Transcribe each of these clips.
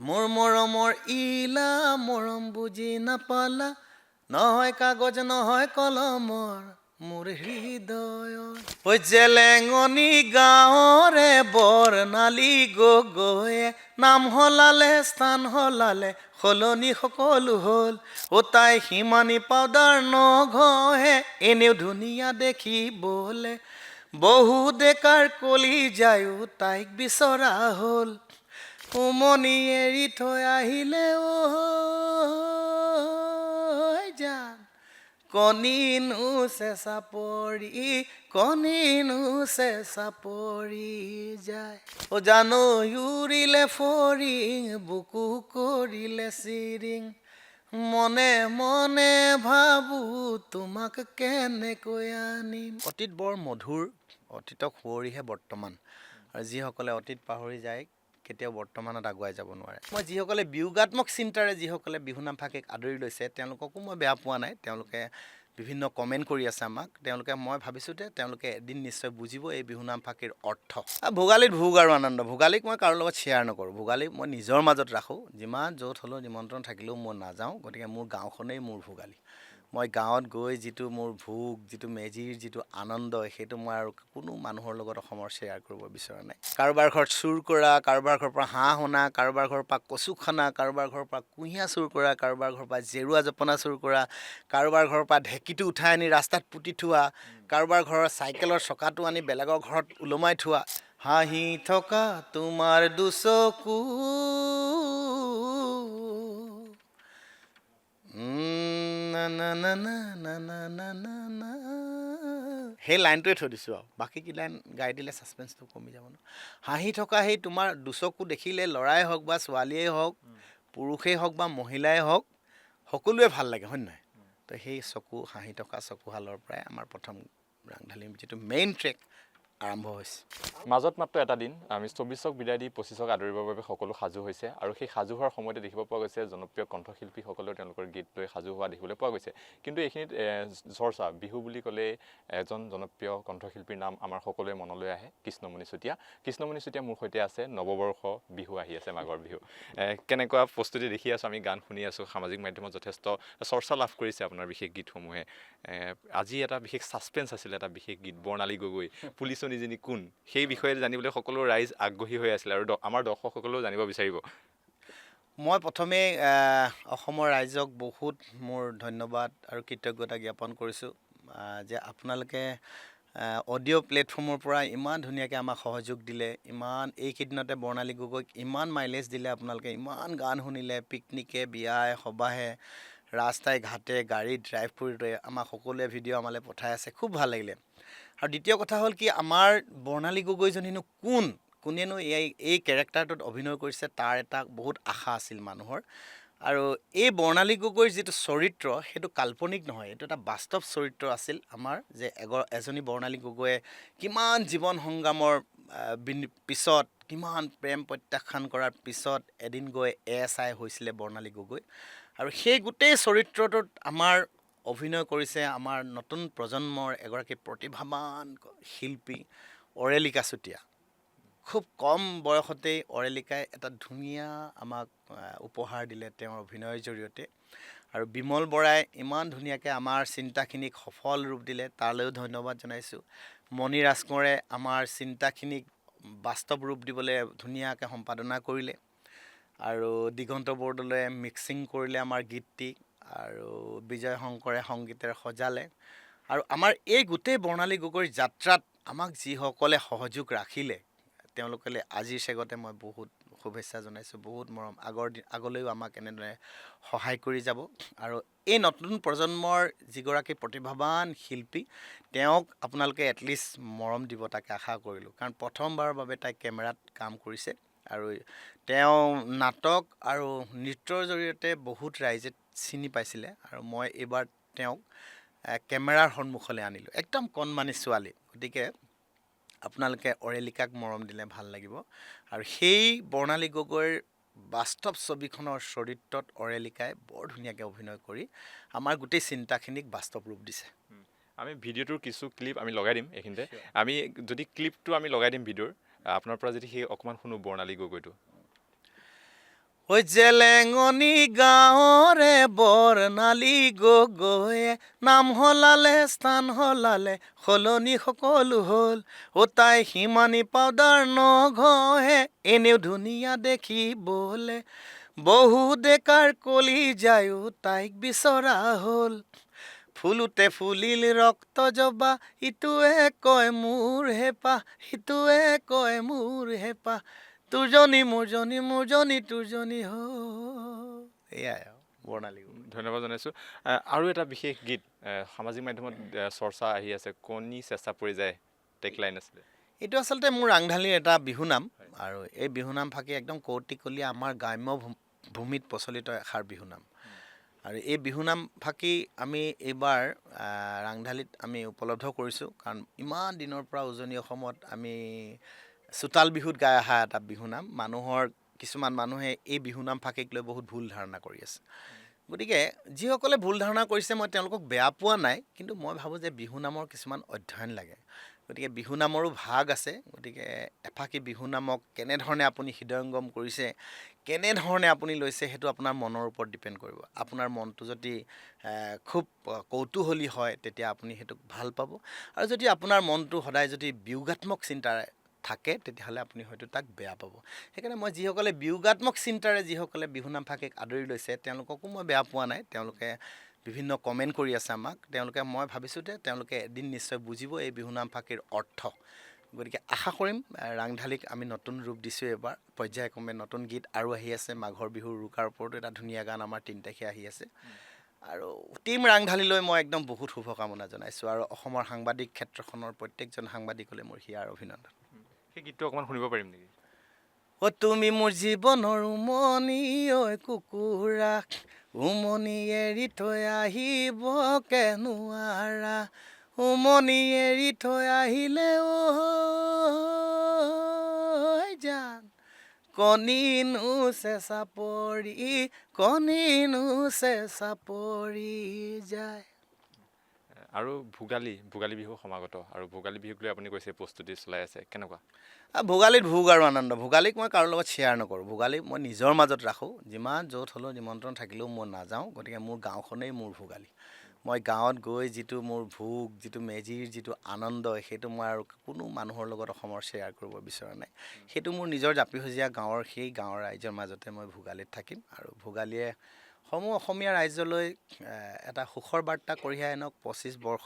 মোৰ মৰমৰ ইলা মৰম বুজি নাপালা নহয় কাগজ নহয় কলমৰ মোৰ হৃদয়ৰ ঐ জেলেঙনি গাঁৱৰে বৰ্ণালী গগৈয়ে নাম হলালে স্থান হলালে সলনি সকলো হ'ল ও তাই হিমানী পাউদাৰ নঘহে এনেও ধুনীয়া দেখিবলে বহু ডেকাৰ কলি যায়ো তাইক বিচৰা হ'ল উমনি এৰি থৈ আহিলে ঐ জান কণিনো চেঁচা পৰি কণিনো চেঁচা পৰি যায় ও জানো উৰিলে ফৰিং বুকু কৰিলে চিৰিং মনে মনে ভাবো তোমাক কেনেকৈ আনিম অতীত বৰ মধুৰ অতীতক সুঁৱৰিহে বৰ্তমান আৰু যিসকলে অতীত পাহৰি যায় কেতিয়াও বৰ্তমানত আগুৱাই যাব নোৱাৰে মই যিসকলে বিয়োগাত্মক চিন্তাৰে যিসকলে বিহুনাম ফাকেক আদৰি লৈছে তেওঁলোককো মই বেয়া পোৱা নাই তেওঁলোকে বিভিন্ন কমেণ্ট কৰি আছে আমাক তেওঁলোকে মই ভাবিছোঁ যে তেওঁলোকে এদিন নিশ্চয় বুজিব এই বিহুনাম ফাকেৰ অৰ্থ ভোগালীত ভোগ আৰু আনন্দ ভোগালীক মই কাৰো লগত শ্বেয়াৰ নকৰোঁ ভোগালী মই নিজৰ মাজত ৰাখোঁ যিমান য'ত হ'লেও নিমন্ত্ৰণ থাকিলেও মই নাযাওঁ গতিকে মোৰ গাঁওখনেই মোৰ ভোগালী মই গাঁৱত গৈ যিটো মোৰ ভোগ যিটো মেজিৰ যিটো আনন্দ সেইটো মই আৰু কোনো মানুহৰ লগত অসমৰ শ্বেয়াৰ কৰিব বিচৰা নাই কাৰোবাৰ ঘৰত চুৰ কৰা কাৰোবাৰ ঘৰৰ পৰা হাঁহ অনা কাৰোবাৰ ঘৰৰ পৰা কচু খানা কাৰোবাৰ ঘৰৰ পৰা কুঁহিয়া চুৰ কৰা কাৰোবাৰ ঘৰৰ পৰা জেৰুৱা জপনা চুৰ কৰা কাৰোবাৰ ঘৰৰ পৰা ঢেঁকীটো উঠাই আনি ৰাস্তাত পুতি থোৱা কাৰোবাৰ ঘৰৰ চাইকেলৰ চকাটো আনি বেলেগৰ ঘৰত ওলমাই থোৱা হাঁহি থকা তোমাৰ দুচকু সেই লাইনটোৱে থৈ দিছোঁ আৰু বাকী কি লাইন গাই দিলে ছাছপেন্সটো কমি যাব ন হাঁহি থকা সেই তোমাৰ দুচকু দেখিলে ল'ৰাই হওক বা ছোৱালীয়েই হওক পুৰুষেই হওক বা মহিলাই হওক সকলোৱে ভাল লাগে হয় নহয় তো সেই চকু হাঁহি থকা চকুহালৰ পৰাই আমাৰ প্ৰথম ৰাংঢালী যিটো মেইন ট্ৰেক আৰম্ভ হৈছে মাজত মাত্ৰ এটা দিন আমি ২৪ক বিদায় দি ২৫ক আদৰিবৰ বাবে সকলো সাজু হৈছে আৰু সেই সাজু হোৱাৰ সময়তে দেখিব পোৱা গৈছে জনপ্ৰিয় কণ্ঠশিল্পীসকলেও তেওঁলোকৰ গীত লৈ সাজু হোৱা দেখিবলৈ পোৱা গৈছে কিন্তু এইখিনিত চৰ্চা বিহু বুলি ক'লে এজন জনপ্ৰিয় কণ্ঠশিল্পীৰ নাম আমাৰ সকলোৱে মনলৈ আহে কৃষ্ণমণি চুতীয়া কৃষ্ণমণি চুতীয়া মোৰ সৈতে আছে নৱবৰ্ষ বিহু আহি আছে মাঘৰ বিহু কেনেকুৱা প্ৰস্তুতি দেখি আছোঁ আমি গান শুনি আছোঁ সামাজিক মাধ্যমত যথেষ্ট চৰ্চা লাভ কৰিছে আপোনাৰ বিশেষ গীতসমূহে আজি এটা বিশেষ ছাছপেন্স আছিলে এটা বিশেষ গীত বৰ্ণালী গগৈ পুলিচনীজনী কোন সেই বিষয়ে জানিবলৈ সকলো ৰাইজ আগ্ৰহী হৈ আছিলে আৰু আমাৰ দৰ্শকসকলেও জানিব বিচাৰিব মই প্ৰথমে অসমৰ ৰাইজক বহুত মোৰ ধন্যবাদ আৰু কৃতজ্ঞতা জ্ঞাপন কৰিছোঁ যে আপোনালোকে অডিঅ' প্লেটফৰ্মৰ পৰা ইমান ধুনীয়াকৈ আমাক সহযোগ দিলে ইমান এইকেইদিনতে বৰ্ণালী গগৈক ইমান মাইলেজ দিলে আপোনালোকে ইমান গান শুনিলে পিকনিকে বিয়াই সবাহে ৰাস্তাই ঘাটে গাড়ী ড্ৰাইভ কৰি আমাক সকলোৱে ভিডিঅ' আমালৈ পঠাই আছে খুব ভাল লাগিলে আৰু দ্বিতীয় কথা হ'ল কি আমাৰ বৰ্ণালী গগৈজনীনো কোনেনো এই কেৰেক্টাৰটোত অভিনয় কৰিছে তাৰ এটা বহুত আশা আছিল মানুহৰ আৰু এই বৰ্ণালী গগৈৰ যিটো চৰিত্ৰ সেইটো কাল্পনিক নহয় এইটো এটা বাস্তৱ চৰিত্ৰ আছিল আমাৰ যে এজনী বৰ্ণালী গগৈয়ে কিমান জীৱন সংগ্ৰামৰ পিছত কিমান প্ৰেম প্ৰত্যাখ্যান কৰাৰ পিছত এদিন গৈ ASI হৈছিলে বৰ্ণালী গগৈ আৰু সেই গোটেই চৰিত্ৰটোত আমাৰ অভিনয় কৰিছে আমাৰ নতুন প্ৰজন্মৰ এগৰাকী প্ৰতিভাৱান শিল্পী অৰেলিকা চুতীয়া খুব কম বয়সতেই অৰেলিকাই এটা ধুনীয়া আমাক উপহাৰ দিলে তেওঁৰ অভিনয়ৰ জৰিয়তে আৰু বিমল বৰাই ইমান ধুনীয়াকৈ আমাৰ চিন্তাখিনিক সফল ৰূপ দিলে তালৈও ধন্যবাদ জনাইছোঁ মণি ৰাজকোঁৱৰে আমাৰ চিন্তাখিনিক বাস্তৱ ৰূপ দিবলৈ ধুনীয়াকৈ সম্পাদনা কৰিলে আৰু দিগন্ত বৰদলৈয়ে মিক্সিং কৰিলে আমাৰ গীতটিক আৰু বিজয় শংকৰে সংগীতেৰে সজালে আৰু আমাৰ এই গোটেই বৰ্ণালী গগৈৰ যাত্ৰাত আমাক যিসকলে সহযোগ ৰাখিলে তেওঁলোকলৈ আজিৰ চেগতে মই বহুত শুভেচ্ছা জনাইছোঁ বহুত মৰম আগলৈও আমাক এনেদৰে সহায় কৰি যাব আৰু এই নতুন প্ৰজন্মৰ যিগৰাকী প্ৰতিভাৱান শিল্পী তেওঁক আপোনালোকে এটলিষ্ট মৰম দিব তাকে আশা কৰিলোঁ কাৰণ প্ৰথমবাৰৰ বাবে তাই কেমেৰাত কাম কৰিছে আৰু তেওঁ নাটক আৰু নৃত্যৰ জৰিয়তে বহুত ৰাইজে চিনি পাইছিলে আৰু মই এইবাৰ তেওঁক কেমেৰাৰ সন্মুখলৈ আনিলোঁ একদম কণমানি ছোৱালী গতিকে আপোনালোকে অৰেলিকাক মৰম দিলে ভাল লাগিব আৰু সেই বৰ্ণালী গগৈৰ বাস্তৱ ছবিখনৰ চৰিত্ৰত অৰেলিকাই বৰ ধুনীয়াকৈ অভিনয় কৰি আমাৰ গোটেই চিন্তাখিনিক বাস্তৱ ৰূপ দিছে আমি ভিডিঅ'টোৰ কিছু ক্লিপ আমি লগাই দিম এইখিনিতে আমি যদি ক্লিপটো আমি লগাই দিম ভিডিঅ'ৰ আপোনাৰ পৰা যদি সেই অকণমান শুনো বৰ্ণালী গগৈটো ঐ জেলেঙনি গাঁৱৰে বৰ্ণালী গগৈয়ে নাম সলালে স্থান সলালে সলনি সকলো হ'ল তাই সিমানী পাউদাৰ নঘহে এনেও ধুনীয়া দেখিবলে বহু ডেকাৰ কলি যায়ো তাইক বিচৰা হ'ল ফুলোতে ফুলিল ৰক্ত জবা ইটোৱে কয় মোৰ হেঁপাহ সিটোৱে কয় মোৰ হেঁপাহ তোৰজনী মোৰজনী মোৰজনী তোৰজনী হ এয়াই আৰু বৰ্ণালী গগৈ। ধন্যবাদ জনাইছোঁ। আৰু এটা বিশেষ গীত সামাজিক মাধ্যমত চৰ্চা আহি আছে, কণী চেঁচা পৰি যায়, টেকলাইন আছিলে। এইটো আচলতে মোৰ ৰাংঢালীৰ এটা বিহুনাম আৰু এই বিহুনাম ফাঁকি একদম কৌটিকলীয়া আমাৰ গ্ৰাম্য ভূমিত প্ৰচলিত এষাৰ বিহুনাম আৰু এই বিহুনাম ফাঁকি আমি এইবাৰ ৰাংঢালীত আমি উপলব্ধ কৰিছোঁ কাৰণ ইমান দিনৰ পৰা উজনি অসমত আমি চোতাল বিহুত গাই অহা এটা বিহুনাম মানুহৰ কিছুমান মানুহে এই বিহুনাম ফাঁকিক লৈ বহুত ভুল ধাৰণা কৰি আছে গতিকে যিসকলে ভুল ধাৰণা কৰিছে মই তেওঁলোকক বেয়া পোৱা নাই কিন্তু মই ভাবোঁ যে বিহুনামৰ কিছুমান অধ্যয়ন লাগে গতিকে বিহুনামৰো ভাগ আছে গতিকে এফাকি বিহুনামক কেনেধৰণে আপুনি হৃদয়ংগম কৰিছে কেনেধৰণে আপুনি লৈছে সেইটো আপোনাৰ মনৰ ওপৰত ডিপেণ্ড কৰিব আপোনাৰ মনটো যদি খুব কৌতূহলী হয় তেতিয়া আপুনি সেইটোক ভাল পাব আৰু যদি আপোনাৰ মনটো সদায় যদি বিয়োগাত্মক চিন্তাৰে থাকে তেতিয়াহ'লে আপুনি হয়তো তাক বেয়া পাব সেইকাৰণে মই যিসকলে বিয়োগাত্মক চিন্তাৰে যিসকলে বিহুনাম ফাঁকিক আদৰি লৈছে তেওঁলোককো মই বেয়া পোৱা নাই তেওঁলোকে বিভিন্ন কমেণ্ট কৰি আছে আমাক তেওঁলোকে মই ভাবিছোঁ যে তেওঁলোকে এদিন নিশ্চয় বুজিব এই বিহুনাম ফাঁকিৰ অৰ্থ গতিকে আশা কৰিম ৰাংঢালীক আমি নতুন ৰূপ দিছোঁ এইবাৰ পৰ্যায়ক্ৰমে নতুন গীত আৰু আহি আছে মাঘৰ বিহুৰ উৰুকাৰ ওপৰতো এটা ধুনীয়া গান আমাৰ 3 তাৰিখে আহি আছে আৰু টীম ৰাংঢালীলৈ মই একদম বহুত শুভকামনা জনাইছোঁ আৰু অসমৰ সাংবাদিক ক্ষেত্ৰখনৰ প্ৰত্যেকজন সাংবাদিকলৈ মোৰ হিয়াৰ অভিনন্দন সেই গীতটো অকণমান শুনিব পাৰিম নেকি? তুমি মোৰ জীৱনৰ উমনি ঐ কুকুৰা উমনি এৰি থৈ আহিব নোৱাৰা উমনি এৰি থৈ আহিলে জান কণীনো চেঁচা পৰি যায়। আৰু ভোগালী বিহু সমাগত আৰু ভোগালী বিহুক লৈ আপুনি কৈছে প্ৰস্তুতি চলাই আছে, কেনেকুৱা? ভোগালীত ভোগ আৰু আনন্দ ভোগালীক মই কাৰো লগত শ্বেয়াৰ নকৰোঁ ভোগালীক মই নিজৰ মাজত ৰাখোঁ যিমান য'ত হ'লেও নিমন্ত্ৰণ থাকিলেও মই নাযাওঁ গতিকে মোৰ গাঁওখনেই মোৰ ভোগালী মই গাঁৱত গৈ যিটো মোৰ ভোগ যিটো মেজিৰ যিটো আনন্দ সেইটো মই আৰু কোনো মানুহৰ লগত অসমৰ শ্বেয়াৰ কৰিব বিচৰা নাই সেইটো মোৰ নিজৰ জাপিসজীয়া গাঁৱৰ সেই গাঁৱৰ ৰাইজৰ মাজতে মই ভোগালীত থাকিম আৰু ভোগালীয়ে সমূহ অসমীয়া ৰাইজলৈ এটা সুখৰ বাৰ্তা কঢ়িয়াই আনক 25 বৰ্ষ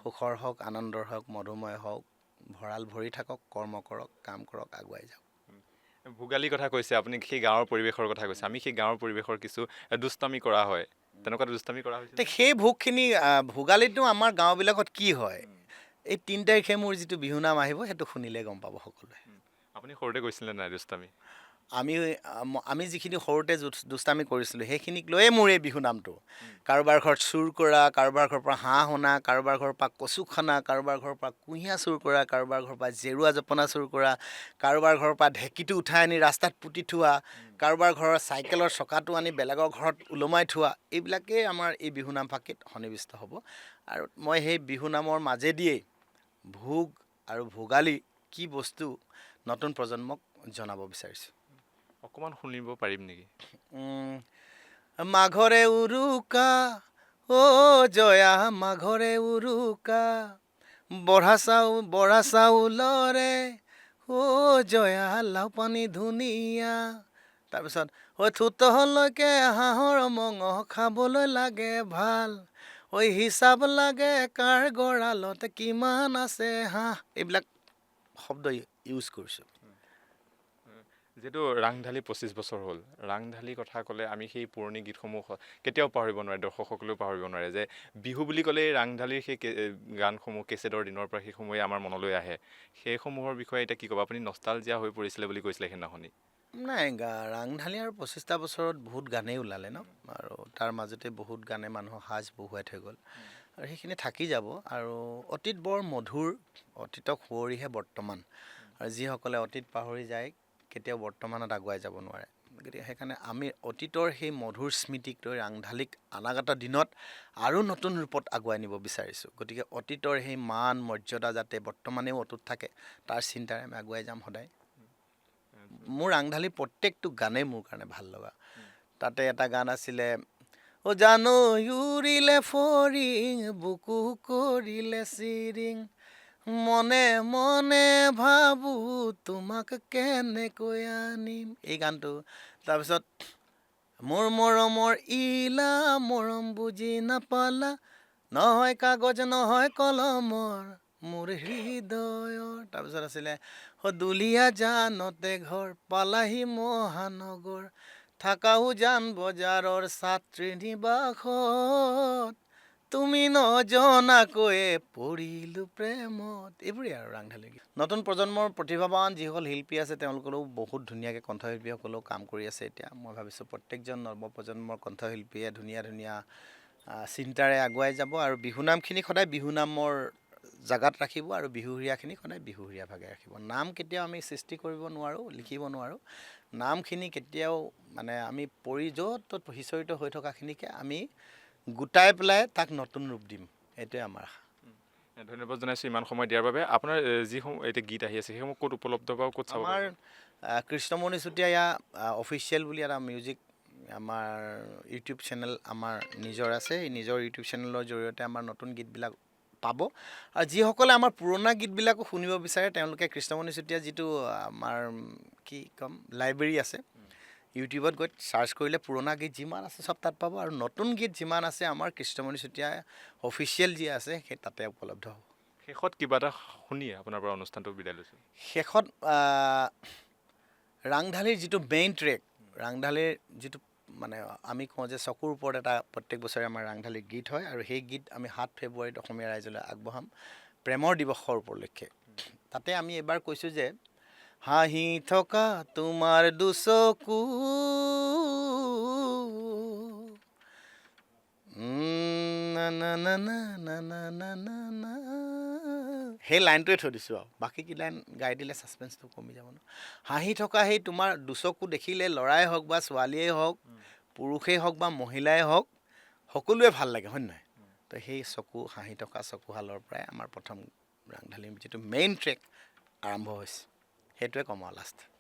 সুখৰ হওক আনন্দৰ হওক মধুময় হওক ভঁৰাল ভৰি থাকক কৰ্ম কৰক কাম কৰক আগুৱাই যাওক ভোগালীৰ কথা কৈছে আপুনি সেই গাঁৱৰ পৰিৱেশৰ কথা কৈছে আমি সেই গাঁৱৰ পৰিৱেশৰ কিছু দুষ্টামি কৰা হয় তেনেকুৱা দুষ্টামি কৰা হৈছে সেই ভোগখিনি ভোগালীতো আমাৰ গাঁওবিলাকত কি হয় এই 3 তাৰিখে মোৰ যিটো বিহুনাম আহিব সেইটো শুনিলে গম পাব সকলোৱে আপুনি সৰুতে কৈছিলে নাই দুষ্টামি আমি যিখিনি সৰুতে দুষ্টামি কৰিছিলোঁ সেইখিনিক লৈয়ে মোৰ এই বিহুনামটো কাৰোবাৰ ঘৰত চুৰ কৰা কাৰোবাৰ ঘৰৰ পৰা হাঁহ অনা কাৰোবাৰ ঘৰৰ পৰা কচু খানা কাৰোবাৰ ঘৰৰ পৰা কুঁহিয়া চুৰ কৰা কাৰোবাৰ ঘৰৰ পৰা জেৰুৱা জপনা চুৰ কৰা কাৰোবাৰ ঘৰৰ পৰা ঢেঁকীটো উঠাই আনি ৰাস্তাত পুতি থোৱা কাৰোবাৰ ঘৰৰ চাইকেলৰ চকাটো আনি বেলেগৰ ঘৰত ওলমাই থোৱা এইবিলাকেই আমাৰ এই বিহুনাম ফাঁকিত সন্নিৱিষ্ট হ'ব আৰু মই সেই বিহুনামৰ মাজেদিয়েই ভোগ আৰু ভোগালী কি বস্তু নতুন প্ৰজন্মক জনাব বিচাৰিছোঁ অকণমান শুনিব পাৰিম নেকি মাঘৰে উৰুকা জয়া মাঘৰে উৰুকা বৰা চাউলৰে জয়া লাও পানী ধুনীয়া তাৰপিছত থুতহলৈকে হাঁহৰ মঙহ খাবলৈ লাগে ভাল হিচাপ লাগে কাৰ গঁৰালত কিমান আছে হাঁহ এইবিলাক শব্দ ইউজ কৰিছোঁ যিহেতু ৰাংঢালী 25 বছৰ হ'ল ৰাংঢালীৰ কথা ক'লে আমি সেই পুৰণি গীতসমূহ কেতিয়াও পাহৰিব নোৱাৰে দৰ্শকসকলেও পাহৰিব নোৱাৰে যে বিহু বুলি ক'লেই ৰাংঢালীৰ সেই গানসমূহ কেছেটৰ দিনৰ পৰা সেইসমূহে আমাৰ মনলৈ আহে সেইসমূহৰ বিষয়ে এতিয়া কি ক'ব আপুনি নষ্টালজিয়া হৈ পৰিছিলে বুলি কৈছিলে সেইদিনাখনি নাই ৰাংঢালী আৰু 25টা বছৰত বহুত গানেই ওলালে ন আৰু তাৰ মাজতে বহুত গানে মানুহক সাজ বহুৱাই থৈ গ'ল আৰু সেইখিনি থাকি যাব আৰু অতীত বৰ মধুৰ অতীতক সুঁৱৰিহে বৰ্তমান আৰু যিসকলে অতীত পাহৰি যায় কেতিয়াও বৰ্তমানত আগুৱাই যাব নোৱাৰে গতিকে সেইকাৰণে আমি অতীতৰ সেই মধুৰ স্মৃতিক লৈ ৰাংঢালীক অনাগত দিনত আৰু নতুন ৰূপত আগুৱাই নিব বিচাৰিছোঁ গতিকে অতীতৰ সেই মান মৰ্যাদা যাতে বৰ্তমানেও অটুট থাকে তাৰ চিন্তাৰে আমি আগুৱাই যাম সদায় মোৰ ৰাংঢালী প্ৰত্যেকটো গানেই মোৰ কাৰণে ভাল লগা তাতে এটা গান আছিলে অ' জানো উৰিলে ফৰিং বুকু কৰিলে চিৰিং মনে মনে ভাবো তোমাক কেনেকৈ আনিম এই গানটো তাৰপিছত মোৰ মৰমৰ ইলা মৰম বুজি নাপালা নহয় কাগজ নহয় কলমৰ মোৰ হৃদয়ৰ তাৰপিছত আছিলে দুলীয়া জানতে ঘৰ পালাহি মহানগৰ থাকাও জান বজাৰৰ ছাত্ৰী নিবাসত তুমি নজনাকৈয়ে পৰিলো প্ৰেমত এইবোৰেই আৰু ৰাংঢালী গীত নতুন প্ৰজন্মৰ প্ৰতিভাৱান যিসকল শিল্পী আছে তেওঁলোকৰো বহুত ধুনীয়াকৈ কণ্ঠশিল্পীসকলেও কাম কৰি আছে এতিয়া মই ভাবিছোঁ প্ৰত্যেকজন নৱপ্ৰজন্মৰ কণ্ঠশিল্পীয়ে ধুনীয়া ধুনীয়া চিন্তাৰে আগুৱাই যাব আৰু বিহুনামখিনি সদায় বিহুনামৰ জাগাত ৰাখিব আৰু বিহুৰীয়াখিনি সদায় বিহুৰীয়া ভাগে ৰাখিব নাম কেতিয়াও আমি সৃষ্টি কৰিব নোৱাৰোঁ লিখিব নোৱাৰোঁ নামখিনি কেতিয়াও মানে আমি পৰি য'ত ত'ত সিঁচৰিত হৈ থকাখিনিকে আমি গোটাই পেলাই তাক নতুন ৰূপ দিম এইটোৱে আমাৰ আশা ধন্যবাদ জনাইছোঁ ইমান সময় দিয়াৰ বাবে আপোনাৰ যিসমূহ এতিয়া গীত আহি আছে সেইসমূহ ক'ত উপলব্ধ বা ক'ত চাব আমাৰ কৃষ্ণমণি চুতীয়া অফিচিয়েল বুলি এটা মিউজিক আমাৰ ইউটিউব চেনেল আমাৰ নিজৰ আছে এই নিজৰ ইউটিউব চেনেলৰ জৰিয়তে আমাৰ নতুন গীতবিলাক পাব আৰু যিসকলে আমাৰ পুৰণা গীতবিলাকো শুনিব বিচাৰে তেওঁলোকে কৃষ্ণমণি চুতীয়া যিটো আমাৰ কি ক'ম লাইব্ৰেৰী আছে ইউটিউবত গৈ চাৰ্চ কৰিলে পুৰণা গীত যিমান আছে চব তাত পাব আৰু নতুন গীত যিমান আছে আমাৰ কৃষ্ণমণি চুতীয়া অফিচিয়েল যি আছে সেই তাতে উপলব্ধ হ'ব শেষত কিবা এটা শুনিয়ে আপোনাৰ পৰা অনুষ্ঠানটো বিদায় লৈছোঁ শেষত ৰাংঢালীৰ যিটো মেইন ট্ৰেক ৰাংঢালীৰ যিটো মানে আমি কওঁ যে চকুৰ ওপৰত এটা প্ৰত্যেক বছৰে আমাৰ ৰাংঢালীৰ গীত হয় আৰু সেই গীত আমি 7 ফেব্ৰুৱাৰীত অসমীয়া ৰাইজলৈ আগবঢ়াম প্ৰেমৰ দিৱসৰ উপলক্ষে তাতে আমি এবাৰ কৈছোঁ যে হাঁহি থকা তোমাৰ দুচকু না না না না না না না না না সেই লাইনটোৱে থৈ দিছোঁ আৰু বাকী কি লাইন গাই দিলে ছাছপেন্সটো কমি যাব ন হাঁহি থকা সেই তোমাৰ দুচকু দেখিলে ল'ৰাই হওক বা ছোৱালীয়েই হওক পুৰুষেই হওক বা মহিলাই হওক সকলোৱে ভাল লাগে হয় নহয় তো সেই চকু হাঁহি থকা চকুহালৰ পৰাই আমাৰ প্ৰথম ৰাংঢালীৰ যিটো মেইন ট্ৰেক আৰম্ভ হৈছে সেইটোৱে ক'ম আৰু লাষ্ট